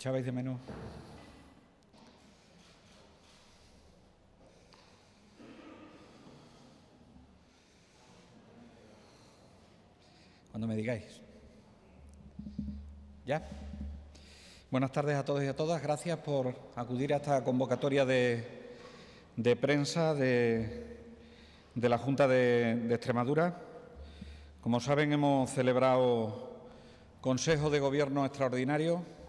echabais de menos? Cuando me digáis. ¿Ya? Buenas tardes a todos y a todas. Gracias por acudir a esta convocatoria de prensa de la Junta de Extremadura. Como saben, hemos celebrado Consejo de Gobierno extraordinario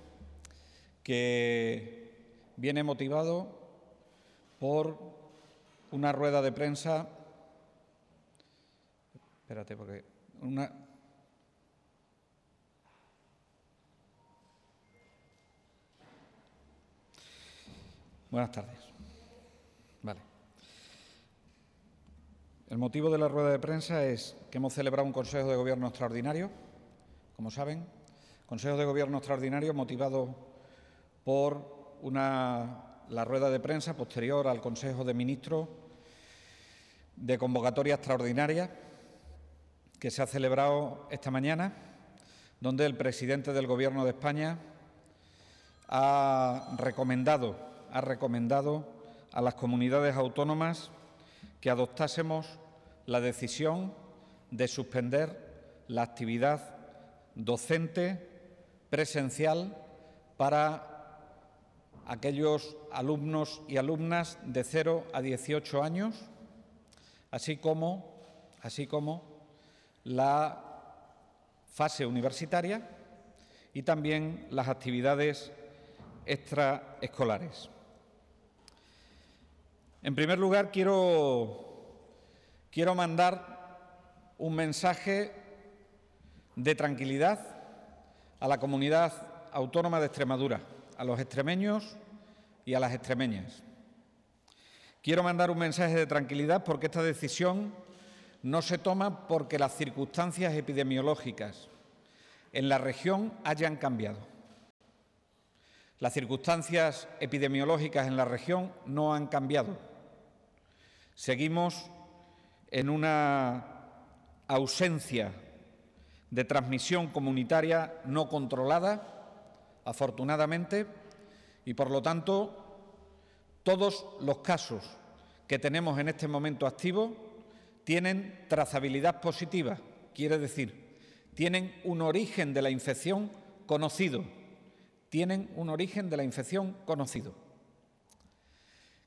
que viene motivado por una rueda de prensa. Espérate, porque Buenas tardes. Vale. El motivo de la rueda de prensa es que hemos celebrado un Consejo de Gobierno extraordinario, como saben, Consejo de Gobierno extraordinario motivado por la rueda de prensa posterior al Consejo de Ministros de convocatoria extraordinaria que se ha celebrado esta mañana, donde el presidente del Gobierno de España ha recomendado a las comunidades autónomas que adoptásemos la decisión de suspender la actividad docente presencial para aquellos alumnos y alumnas de 0 a 18 años, así como la fase universitaria y también las actividades extraescolares. En primer lugar, quiero mandar un mensaje de tranquilidad a la comunidad autónoma de Extremadura, a los extremeños y a las extremeñas. Quiero mandar un mensaje de tranquilidad porque esta decisión no se toma porque las circunstancias epidemiológicas en la región hayan cambiado. Las circunstancias epidemiológicas en la región no han cambiado. Seguimos en una ausencia de transmisión comunitaria no controlada, afortunadamente, y por lo tanto todos los casos que tenemos en este momento activos tienen trazabilidad positiva, quiere decir, tienen un origen de la infección conocido.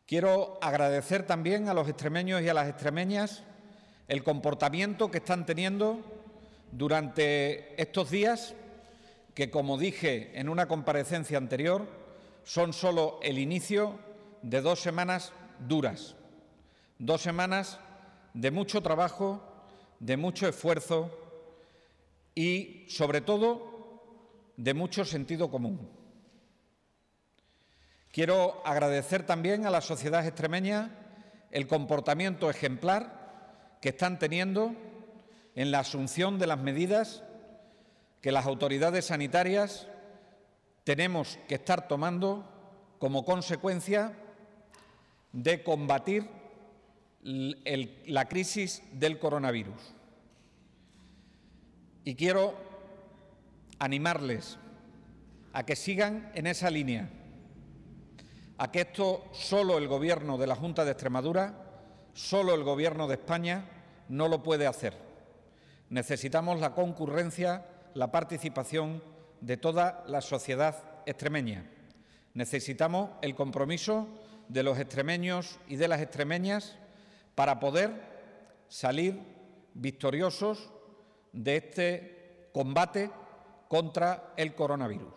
Quiero agradecer también a los extremeños y a las extremeñas el comportamiento que están teniendo durante estos días, que, como dije en una comparecencia anterior, son solo el inicio de 2 semanas duras, 2 semanas de mucho trabajo, de mucho esfuerzo y, sobre todo, de mucho sentido común. Quiero agradecer también a la sociedad extremeña el comportamiento ejemplar que están teniendo en la asunción de las medidas que las autoridades sanitarias tenemos que estar tomando como consecuencia de combatir la crisis del coronavirus. Y quiero animarles a que sigan en esa línea, a que esto solo el Gobierno de la Junta de Extremadura, solo el Gobierno de España no lo puede hacer. Necesitamos la concurrencia, la participación de toda la sociedad extremeña. Necesitamos el compromiso de los extremeños y de las extremeñas para poder salir victoriosos de este combate contra el coronavirus.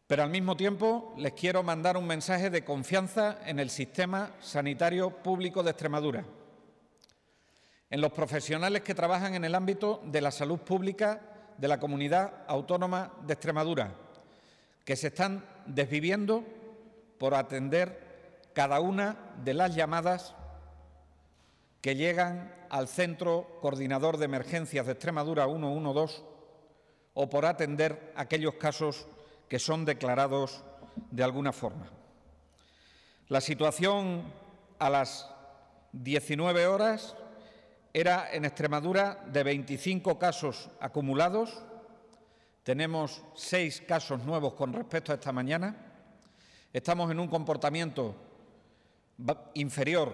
Pero al mismo tiempo les quiero mandar un mensaje de confianza en el sistema sanitario público de Extremadura, en los profesionales que trabajan en el ámbito de la salud pública de la Comunidad Autónoma de Extremadura, que se están desviviendo por atender cada una de las llamadas que llegan al Centro Coordinador de Emergencias de Extremadura 112 o por atender aquellos casos que son declarados de alguna forma. La situación a las 19 horas era en Extremadura de 25 casos acumulados, tenemos 6 casos nuevos con respecto a esta mañana. Estamos en un comportamiento inferior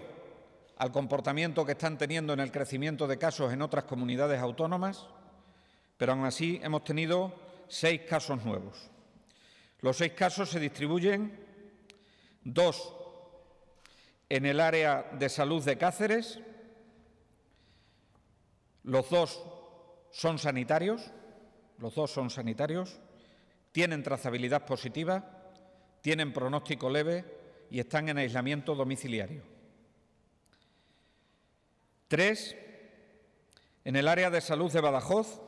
al comportamiento que están teniendo en el crecimiento de casos en otras comunidades autónomas, pero aún así hemos tenido 6 casos nuevos. Los 6 casos se distribuyen: 2 en el área de salud de Cáceres. Los dos son sanitarios, tienen trazabilidad positiva, tienen pronóstico leve y están en aislamiento domiciliario. 3 en el área de salud de Badajoz.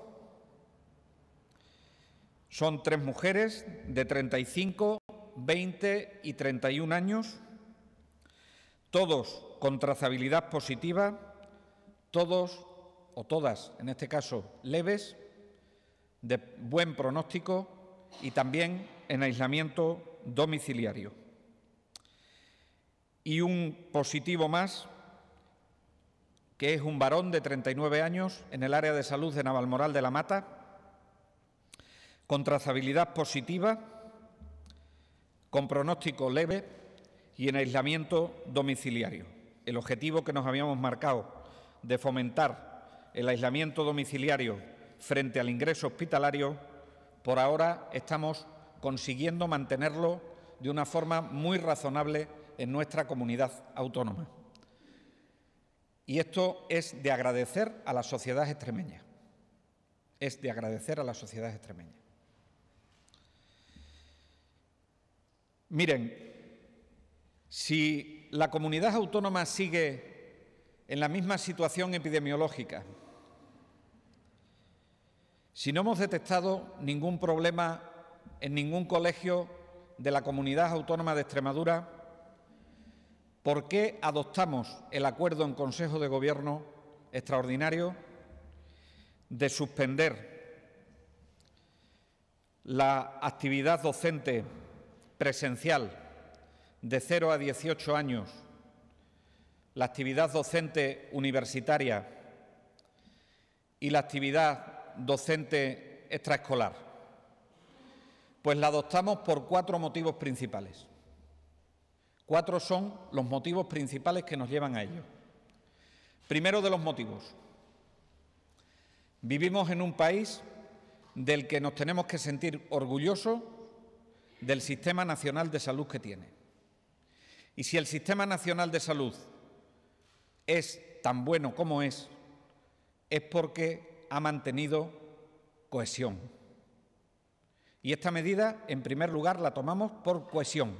Son 3 mujeres de 35, 20 y 31 años, todos con trazabilidad positiva, todos o todas, en este caso, leves, de buen pronóstico y también en aislamiento domiciliario. Y un positivo más, que es un varón de 39 años en el área de salud de Navalmoral de la Mata, con trazabilidad positiva, con pronóstico leve y en aislamiento domiciliario. El objetivo que nos habíamos marcado de fomentar el aislamiento domiciliario frente al ingreso hospitalario, por ahora estamos consiguiendo mantenerlo de una forma muy razonable en nuestra comunidad autónoma. Y esto es de agradecer a la sociedad extremeña. Es de agradecer a la sociedad extremeña. Miren, si la comunidad autónoma sigue en la misma situación epidemiológica, si no hemos detectado ningún problema en ningún colegio de la Comunidad Autónoma de Extremadura, ¿por qué adoptamos el acuerdo en Consejo de Gobierno extraordinario de suspender la actividad docente presencial de 0 a 18 años, la actividad docente universitaria y la actividad docente extraescolar? Pues la adoptamos por 4 motivos principales. 4 son los motivos principales que nos llevan a ello. Primero de los motivos. Vivimos en un país del que nos tenemos que sentir orgullosos del Sistema Nacional de Salud que tiene. Y si el Sistema Nacional de Salud es tan bueno como es porque ha mantenido cohesión. Y esta medida, en primer lugar, la tomamos por cohesión.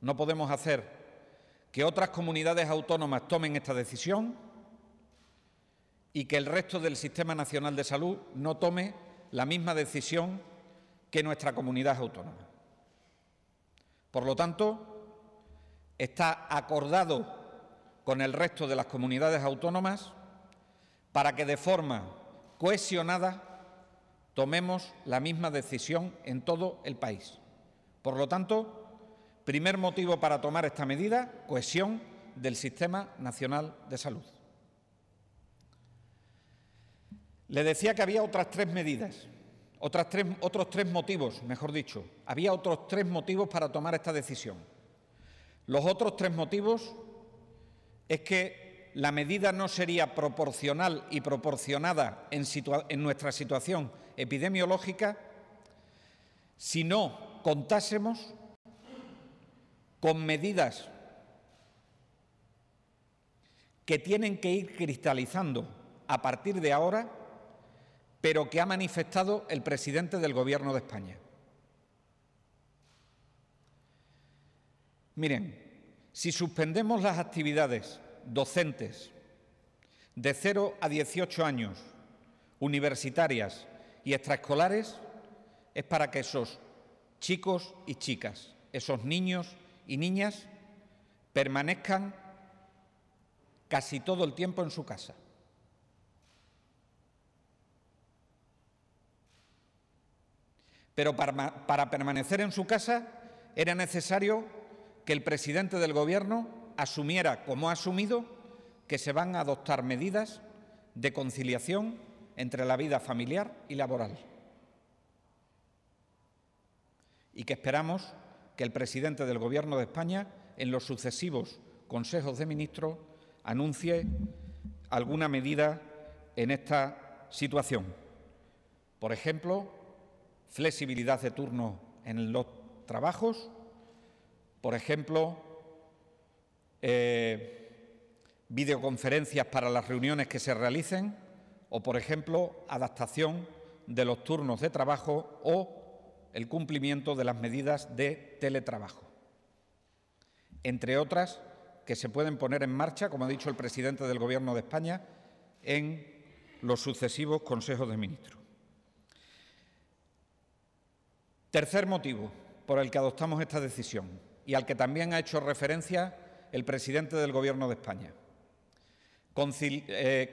No podemos hacer que otras comunidades autónomas tomen esta decisión y que el resto del Sistema Nacional de Salud no tome la misma decisión que nuestra comunidad autónoma. Por lo tanto, está acordado con el resto de las comunidades autónomas para que de forma cohesionada tomemos la misma decisión en todo el país. Por lo tanto, primer motivo para tomar esta medida: cohesión del Sistema Nacional de Salud. Le decía que había otras 3 medidas, otros 3 motivos, mejor dicho. Había otros 3 motivos para tomar esta decisión. Los otros 3 motivos es que la medida no sería proporcional y proporcionada en nuestra situación epidemiológica si no contásemos con medidas que tienen que ir cristalizando a partir de ahora, pero que ha manifestado el presidente del Gobierno de España. Miren, si suspendemos las actividades docentes de 0 a 18 años, universitarias y extraescolares, es para que esos chicos y chicas, esos niños y niñas, permanezcan casi todo el tiempo en su casa. Pero para permanecer en su casa era necesario que el presidente del Gobierno asumiera, como ha asumido, que se van a adoptar medidas de conciliación entre la vida familiar y laboral. y que esperamos que el presidente del Gobierno de España, en los sucesivos consejos de ministros, anuncie alguna medida en esta situación. Por ejemplo, flexibilidad de turnos en los trabajos, por ejemplo, videoconferencias para las reuniones que se realicen o, por ejemplo, adaptación de los turnos de trabajo o el cumplimiento de las medidas de teletrabajo, entre otras que se pueden poner en marcha, como ha dicho el presidente del Gobierno de España, en los sucesivos consejos de ministros. Tercer motivo por el que adoptamos esta decisión y al que también ha hecho referencia el presidente del Gobierno de España.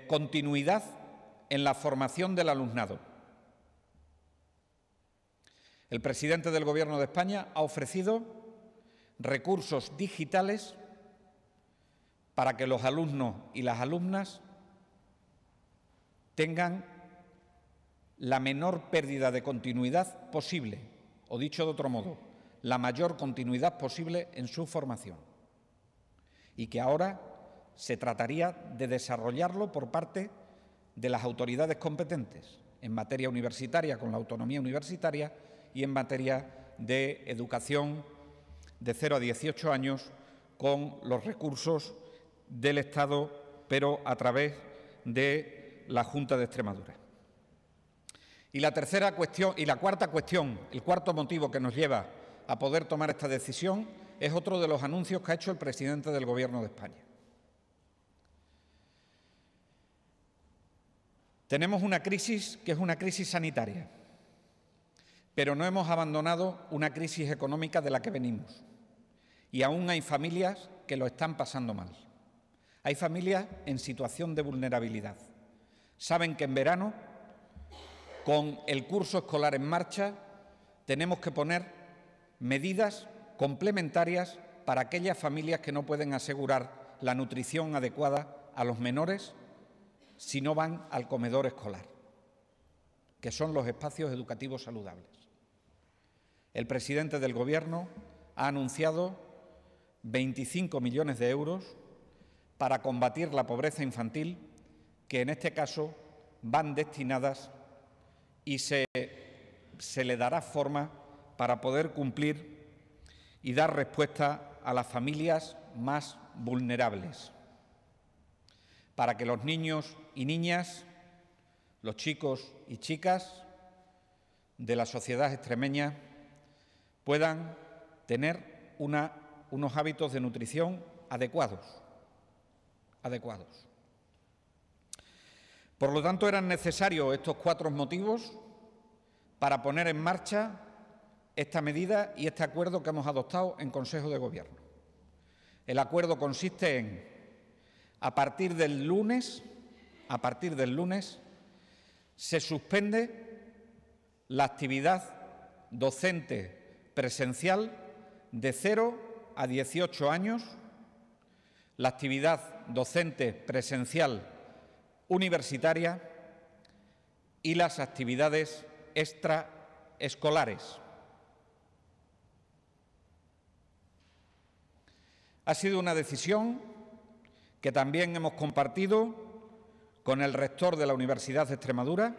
Continuidad en la formación del alumnado. El presidente del Gobierno de España ha ofrecido recursos digitales para que los alumnos y las alumnas tengan la menor pérdida de continuidad posible, o dicho de otro modo, la mayor continuidad posible en su formación. Y que ahora se trataría de desarrollarlo por parte de las autoridades competentes en materia universitaria, con la autonomía universitaria, y en materia de educación de 0 a 18 años con los recursos del Estado, pero a través de la Junta de Extremadura. Y la tercera cuestión, y la cuarta cuestión, el cuarto motivo que nos lleva a poder tomar esta decisión es otro de los anuncios que ha hecho el presidente del Gobierno de España. Tenemos una crisis que es una crisis sanitaria, pero no hemos abandonado una crisis económica de la que venimos. Y aún hay familias que lo están pasando mal. Hay familias en situación de vulnerabilidad. Saben que en verano, con el curso escolar en marcha, tenemos que poner medidas complementarias para aquellas familias que no pueden asegurar la nutrición adecuada a los menores si no van al comedor escolar, que son los espacios educativos saludables. El presidente del Gobierno ha anunciado 25 millones de euros para combatir la pobreza infantil, que en este caso van destinadas y se le dará forma para poder cumplir y dar respuesta a las familias más vulnerables, para que los niños y niñas, los chicos y chicas de la sociedad extremeña puedan tener unos hábitos de nutrición adecuados. Por lo tanto, eran necesarios estos 4 motivos para poner en marcha esta medida y este acuerdo que hemos adoptado en Consejo de Gobierno. El acuerdo consiste en, a partir del lunes, se suspende la actividad docente presencial de 0 a 18 años, la actividad docente presencial universitaria y las actividades extraescolares. Ha sido una decisión que también hemos compartido con el rector de la Universidad de Extremadura,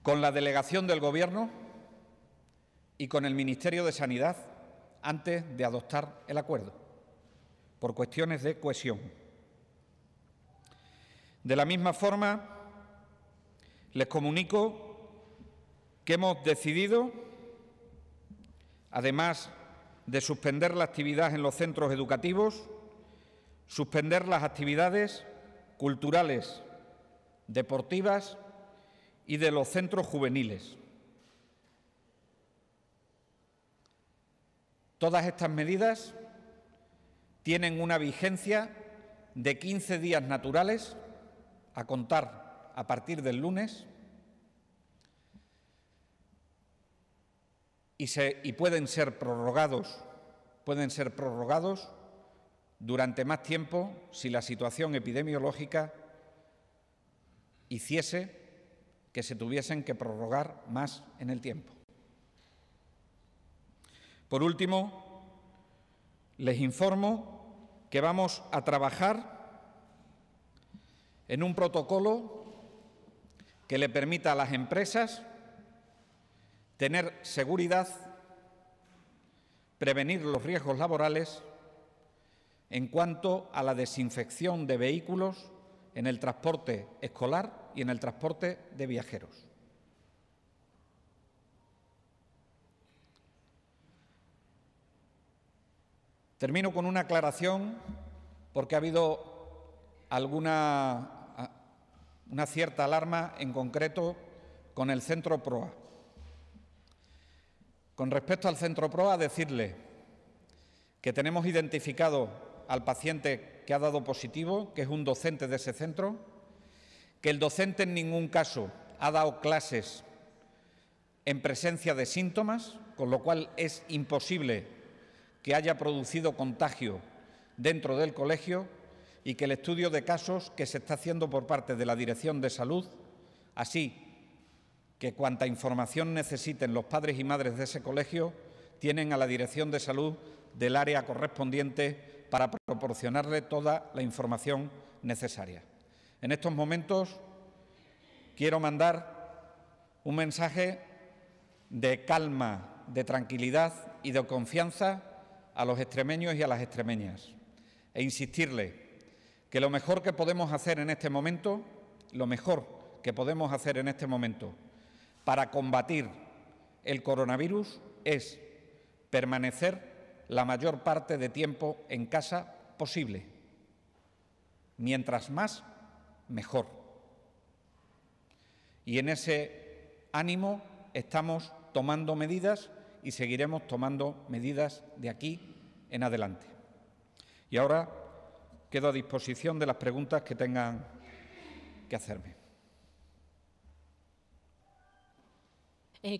con la delegación del Gobierno y con el Ministerio de Sanidad antes de adoptar el acuerdo, por cuestiones de cohesión. De la misma forma, les comunico que hemos decidido, además de suspender la actividad en los centros educativos, suspender las actividades culturales, deportivas y de los centros juveniles. Todas estas medidas tienen una vigencia de 15 días naturales a contar a partir del lunes y pueden ser prorrogados durante más tiempo si la situación epidemiológica hiciese que se tuviesen que prorrogar más en el tiempo. Por último, les informo que vamos a trabajar en un protocolo que le permita a las empresas tener seguridad, prevenir los riesgos laborales en cuanto a la desinfección de vehículos en el transporte escolar y en el transporte de viajeros. Termino con una aclaración porque ha habido una cierta alarma, en concreto con el Centro PROA. Con respecto al Centro PROA, decirle que tenemos identificado al paciente que ha dado positivo, que es un docente de ese centro, que el docente en ningún caso ha dado clases en presencia de síntomas, con lo cual es imposible que haya producido contagio dentro del colegio, y que el estudio de casos que se está haciendo por parte de la Dirección de Salud, así que cuanta información necesiten los padres y madres de ese colegio, tienen a la Dirección de Salud del área correspondiente para proporcionarle toda la información necesaria. En estos momentos quiero mandar un mensaje de calma, de tranquilidad y de confianza a los extremeños y a las extremeñas e insistirle que lo mejor que podemos hacer en este momento, para combatir el coronavirus es permanecer la mayor parte de tiempo en casa posible. Mientras más, mejor. Y en ese ánimo estamos tomando medidas y seguiremos tomando medidas de aquí en adelante. Y ahora quedo a disposición de las preguntas que tengan que hacerme.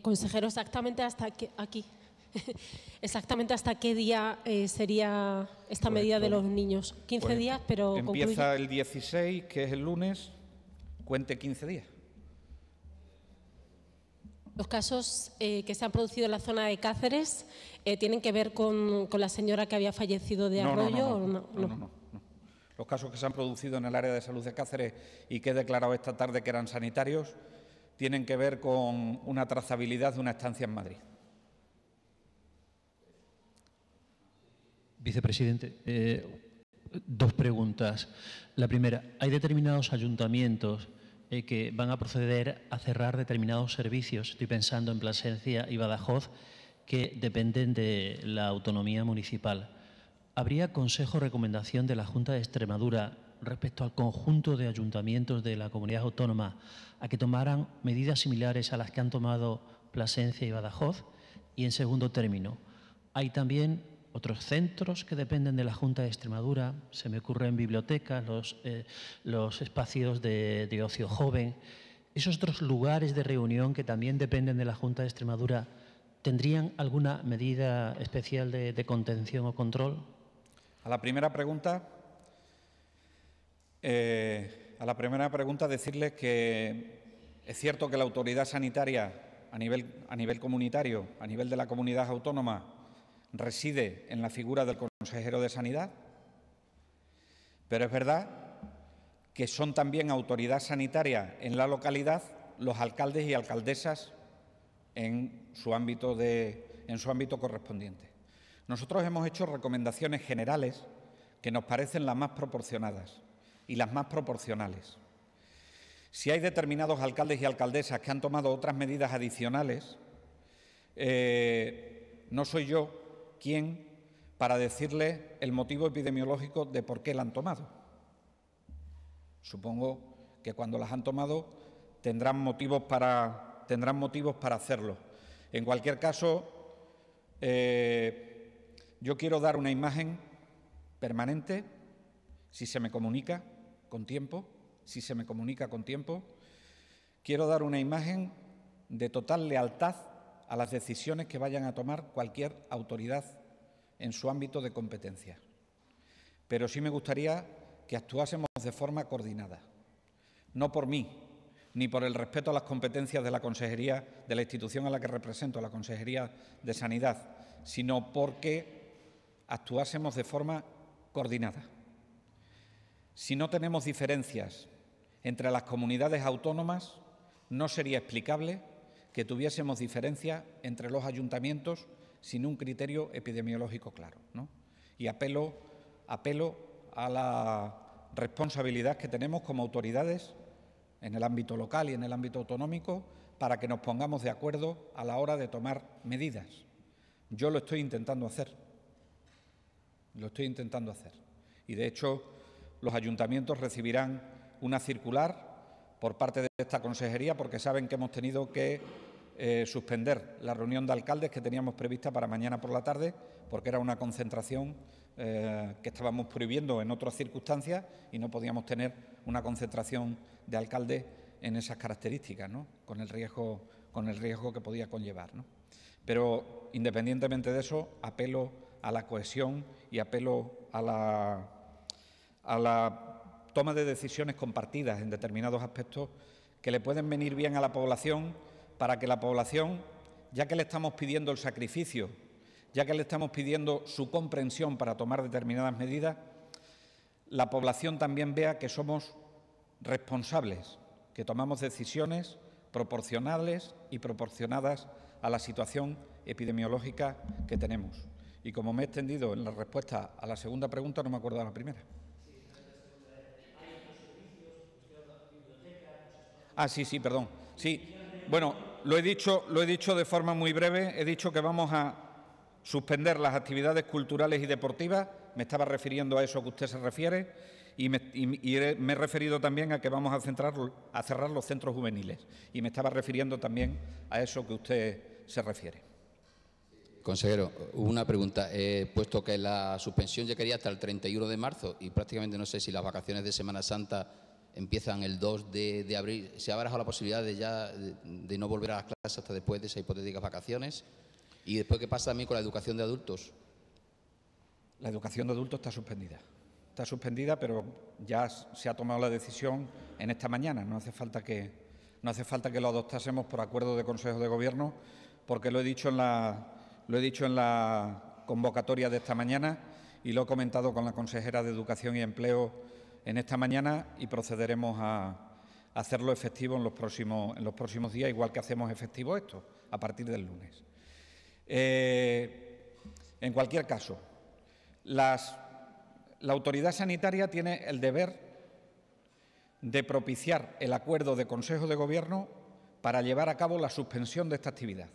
Consejero, exactamente hasta qué día sería esta medida de los niños. 15 días, pero empieza el 16, que es el lunes, cuente 15 días. Los casos que se han producido en la zona de Cáceres tienen que ver con la señora que había fallecido de Arroyo. No. Los casos que se han producido en el área de salud de Cáceres y que he declarado esta tarde que eran sanitarios tienen que ver con una trazabilidad de una estancia en Madrid. Vicepresidente, dos preguntas. La primera, ¿hay determinados ayuntamientos que van a proceder a cerrar determinados servicios? Estoy pensando en Plasencia y Badajoz, que dependen de la autonomía municipal. ¿Habría consejo o recomendación de la Junta de Extremadura respecto al conjunto de ayuntamientos de la comunidad autónoma a que tomaran medidas similares a las que han tomado Plasencia y Badajoz? Y en segundo término, ¿hay también otros centros que dependen de la Junta de Extremadura? Se me ocurren bibliotecas, los espacios de ocio joven. ¿Esos otros lugares de reunión que también dependen de la Junta de Extremadura tendrían alguna medida especial de contención o control? A la primera pregunta, decirles que es cierto que la autoridad sanitaria a nivel comunitario, a nivel de la comunidad autónoma, reside en la figura del consejero de Sanidad, pero es verdad que son también autoridad sanitaria en la localidad los alcaldes y alcaldesas en su ámbito correspondiente. Nosotros hemos hecho recomendaciones generales que nos parecen las más proporcionadas y las más proporcionales. Si hay determinados alcaldes y alcaldesas que han tomado otras medidas adicionales, no soy yo quien para decirle el motivo epidemiológico de por qué la han tomado. Supongo que cuando las han tomado tendrán motivos para hacerlo. En cualquier caso, yo quiero dar una imagen permanente, si se me comunica con tiempo, quiero dar una imagen de total lealtad a las decisiones que vayan a tomar cualquier autoridad en su ámbito de competencia. Pero sí me gustaría que actuásemos de forma coordinada, no por mí, ni por el respeto a las competencias de la Consejería, de la institución a la que represento, la Consejería de Sanidad, sino porque actuásemos de forma coordinada. Si no tenemos diferencias entre las comunidades autónomas, no sería explicable que tuviésemos diferencias entre los ayuntamientos sin un criterio epidemiológico claro, ¿no? Y apelo a la responsabilidad que tenemos como autoridades en el ámbito local y en el ámbito autonómico para que nos pongamos de acuerdo a la hora de tomar medidas. Yo lo estoy intentando hacer. Y, de hecho, los ayuntamientos recibirán una circular por parte de esta consejería porque saben que hemos tenido que suspender la reunión de alcaldes que teníamos prevista para mañana por la tarde porque era una concentración que estábamos prohibiendo en otras circunstancias y no podíamos tener una concentración de alcaldes en esas características, ¿no? Con el riesgo que podía conllevar, ¿no? Pero, independientemente de eso, apelo a la cohesión y apelo a la toma de decisiones compartidas en determinados aspectos que le pueden venir bien a la población para que la población, ya que le estamos pidiendo el sacrificio, ya que le estamos pidiendo su comprensión para tomar determinadas medidas, la población también vea que somos responsables, que tomamos decisiones proporcionales y proporcionadas a la situación epidemiológica que tenemos. Y como me he extendido en la respuesta a la segunda pregunta, no me acuerdo de la primera. Sí, perdón. Sí, bueno, lo he dicho de forma muy breve. He dicho que vamos a suspender las actividades culturales y deportivas. Me estaba refiriendo a eso que usted se refiere y me he referido también a que vamos a cerrar los centros juveniles. Y me estaba refiriendo también a eso que usted se refiere. Consejero, una pregunta. Puesto que la suspensión llegaría hasta el 31 de marzo y prácticamente no sé si las vacaciones de Semana Santa empiezan el 2 de abril, ¿se ha barajado la posibilidad de no volver a las clases hasta después de esas hipotéticas vacaciones? ¿Y después qué pasa también con la educación de adultos? La educación de adultos está suspendida. Está suspendida, pero ya se ha tomado la decisión en esta mañana. No hace falta que lo adoptásemos por acuerdo de Consejo de Gobierno, porque lo he dicho en la convocatoria de esta mañana y lo he comentado con la consejera de Educación y Empleo en esta mañana y procederemos a hacerlo efectivo en los próximos días, igual que hacemos efectivo esto, a partir del lunes. En cualquier caso, la autoridad sanitaria tiene el deber de propiciar el acuerdo de Consejo de Gobierno para llevar a cabo la suspensión de esta actividad.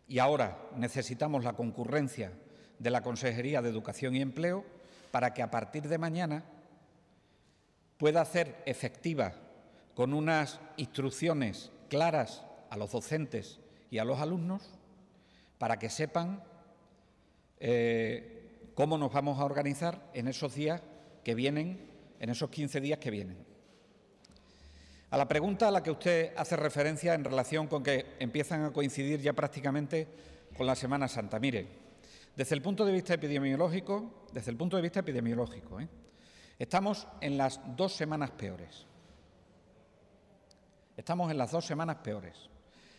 Y ahora necesitamos la concurrencia de la Consejería de Educación y Empleo para que a partir de mañana pueda hacer efectiva con unas instrucciones claras a los docentes y a los alumnos para que sepan cómo nos vamos a organizar en esos días que vienen, en esos 15 días que vienen. A la pregunta a la que usted hace referencia en relación con que empiezan a coincidir ya prácticamente con la Semana Santa. Mire, desde el punto de vista epidemiológico, estamos en las 2 semanas peores. Estamos en las 2 semanas peores.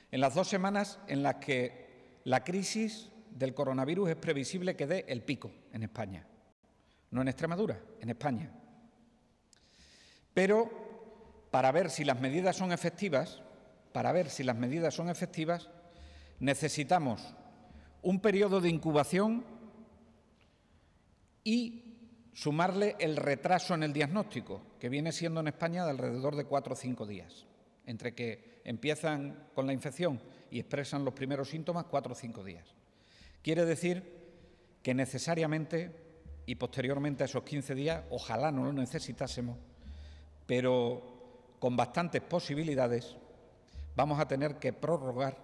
En las 2 semanas en las que la crisis del coronavirus es previsible que dé el pico en España. No en Extremadura, en España. Pero para ver si las medidas son efectivas, necesitamos un periodo de incubación y sumarle el retraso en el diagnóstico, que viene siendo en España de alrededor de 4 o 5 días, entre que empiezan con la infección y expresan los primeros síntomas, 4 o 5 días. Quiere decir que necesariamente y posteriormente a esos 15 días, ojalá no lo necesitásemos, pero con bastantes posibilidades, vamos a tener que prorrogar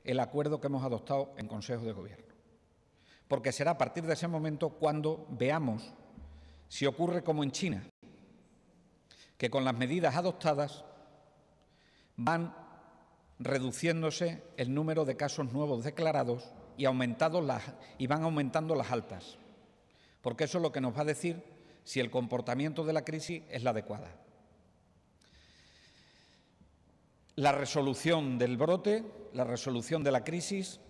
el acuerdo que hemos adoptado en Consejo de Gobierno. Porque será a partir de ese momento cuando veamos si ocurre como en China, que con las medidas adoptadas van reduciéndose el número de casos nuevos declarados y van aumentando las altas, porque eso es lo que nos va a decir si el comportamiento de la crisis es la adecuada. La resolución del brote, la resolución de la crisis,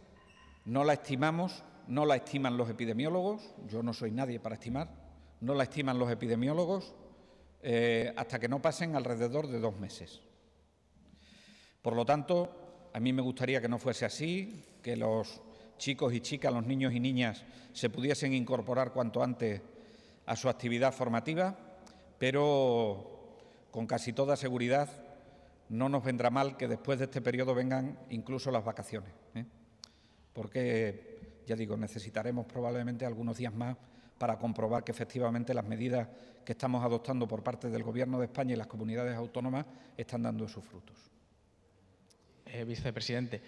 no la estimamos, no la estiman los epidemiólogos, yo no soy nadie para estimar, no la estiman los epidemiólogos hasta que no pasen alrededor de 2 meses. Por lo tanto, a mí me gustaría que no fuese así, que los chicos y chicas, los niños y niñas se pudiesen incorporar cuanto antes a su actividad formativa, pero con casi toda seguridad no nos vendrá mal que después de este periodo vengan incluso las vacaciones, porque, ya digo, necesitaremos probablemente algunos días más para comprobar que efectivamente las medidas que estamos adoptando por parte del Gobierno de España y las comunidades autónomas están dando sus frutos. Vicepresidente,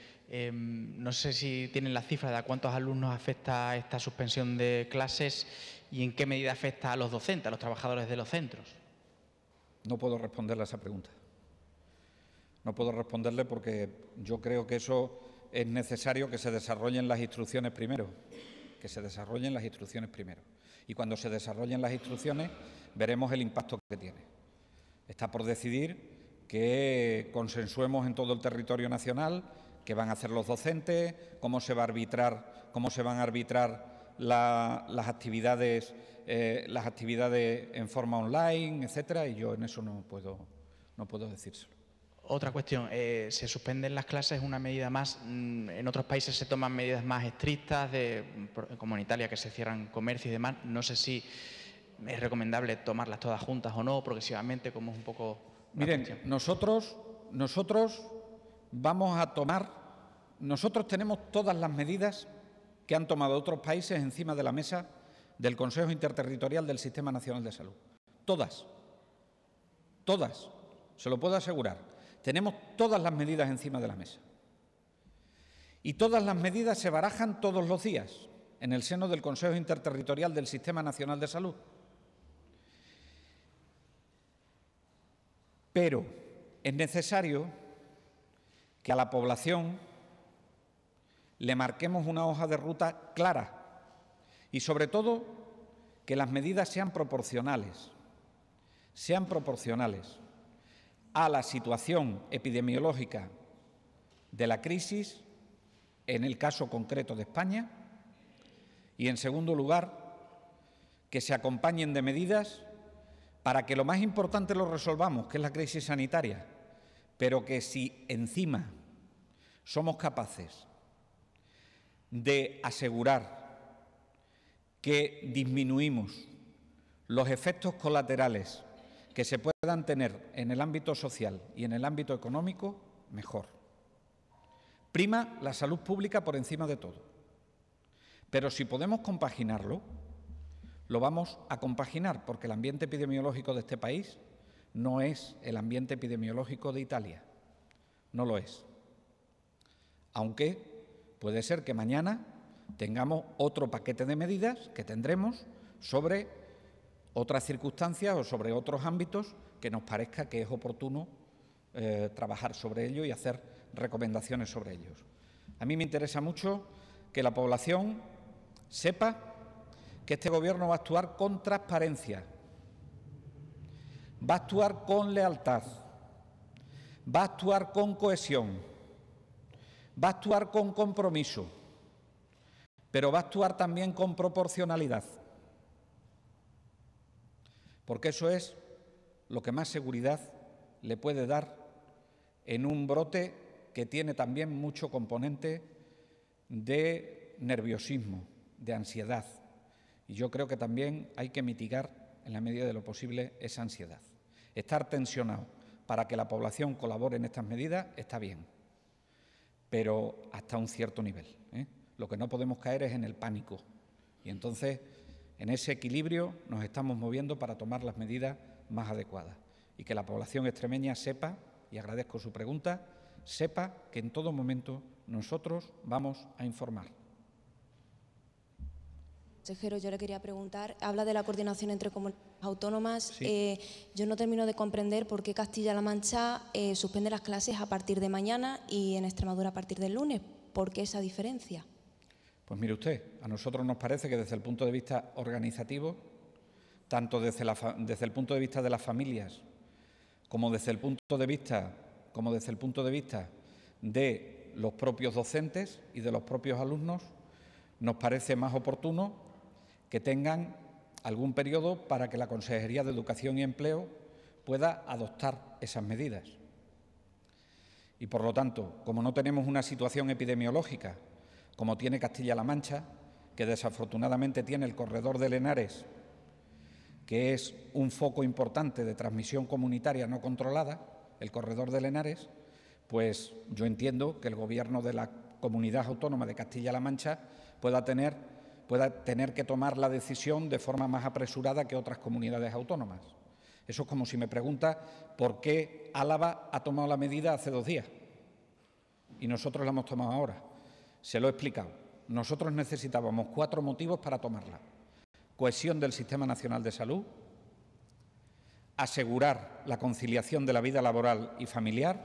no sé si tienen la cifra de a cuántos alumnos afecta esta suspensión de clases y en qué medida afecta a los docentes, a los trabajadores de los centros. No puedo responderle a esa pregunta. No puedo responderle porque yo creo que eso es necesario que se desarrollen las instrucciones primero, Y cuando se desarrollen las instrucciones veremos el impacto que tiene. Está por decidir que consensuemos en todo el territorio nacional qué van a hacer los docentes, cómo se van a arbitrar las actividades en forma online, etcétera, y yo en eso no puedo decírselo. Otra cuestión, se suspenden las clases, una medida más. En otros países se toman medidas más estrictas, como en Italia, que se cierran comercios y demás. No sé si es recomendable tomarlas todas juntas o no, progresivamente, como es un poco... Miren, nosotros tenemos todas las medidas que han tomado otros países encima de la mesa del Consejo Interterritorial del Sistema Nacional de Salud. Todas, se lo puedo asegurar. Tenemos todas las medidas encima de la mesa. Y todas las medidas se barajan todos los días en el seno del Consejo Interterritorial del Sistema Nacional de Salud. Pero es necesario que a la población le marquemos una hoja de ruta clara y, sobre todo, que las medidas sean proporcionales a la situación epidemiológica de la crisis, en el caso concreto de España, y, en segundo lugar, que se acompañen de medidas para que lo más importante lo resolvamos, que es la crisis sanitaria, pero que si encima somos capaces de asegurar que disminuimos los efectos colaterales que se puedan tener en el ámbito social y en el ámbito económico, mejor. Prima la salud pública por encima de todo. Pero si podemos compaginarlo, lo vamos a compaginar, porque el ambiente epidemiológico de este país no es el ambiente epidemiológico de Italia. No lo es. Aunque puede ser que mañana tengamos otro paquete de medidas que tendremos sobre otras circunstancias o sobre otros ámbitos que nos parezca que es oportuno trabajar sobre ello y hacer recomendaciones sobre ellos. A mí me interesa mucho que la población sepa que este Gobierno va a actuar con transparencia, va a actuar con lealtad, va a actuar con cohesión, va a actuar con compromiso, pero va a actuar también con proporcionalidad. Porque eso es lo que más seguridad le puede dar en un brote que tiene también mucho componente de nerviosismo, de ansiedad. Y yo creo que también hay que mitigar, en la medida de lo posible, esa ansiedad. Estar tensionado para que la población colabore en estas medidas está bien, pero hasta un cierto nivel. Lo que no podemos caer es en el pánico. Y entonces, en ese equilibrio nos estamos moviendo para tomar las medidas más adecuadas. Y que la población extremeña sepa, y agradezco su pregunta, sepa que en todo momento nosotros vamos a informar. Consejero, yo le quería preguntar, habla de la coordinación entre comunidades autónomas. Sí. Yo no termino de comprender por qué Castilla-La Mancha suspende las clases a partir de mañana y en Extremadura a partir del lunes. ¿Por qué esa diferencia? Pues mire usted, a nosotros nos parece que desde el punto de vista organizativo, tanto desde el punto de vista de las familias como desde el punto de vista como desde el punto de vista de los propios docentes y de los propios alumnos, nos parece más oportuno que tengan algún periodo para que la Consejería de Educación y Empleo pueda adoptar esas medidas. Y, por lo tanto, como no tenemos una situación epidemiológica como tiene Castilla-La Mancha, que desafortunadamente tiene el corredor del Henares, que es un foco importante de transmisión comunitaria no controlada, el corredor del Henares, pues yo entiendo que el Gobierno de la Comunidad Autónoma de Castilla-La Mancha pueda tener que tomar la decisión de forma más apresurada que otras comunidades autónomas. Eso es como si me pregunta por qué Álava ha tomado la medida hace 2 días y nosotros la hemos tomado ahora. Se lo he explicado. Nosotros necesitábamos 4 motivos para tomarla. Cohesión del Sistema Nacional de Salud, asegurar la conciliación de la vida laboral y familiar,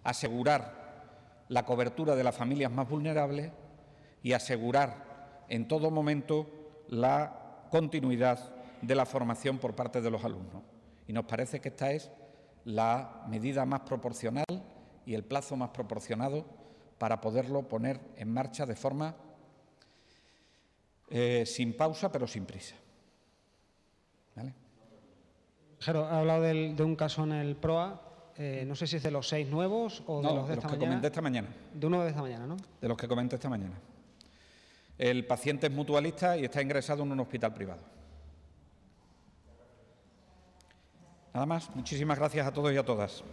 asegurar la cobertura de las familias más vulnerables y asegurar en todo momento la continuidad de la formación por parte de los alumnos. Y nos parece que esta es la medida más proporcional y el plazo más proporcionado para poderlo poner en marcha de forma sin pausa, pero sin prisa. ¿Vale? Consejero, ha hablado de un caso en el PROA. No sé si es de los 6 nuevos o de los de esta mañana. que comenté esta mañana. De uno de esta mañana, ¿no? De los que comenté esta mañana. El paciente es mutualista y está ingresado en un hospital privado. Nada más. Muchísimas gracias a todos y a todas.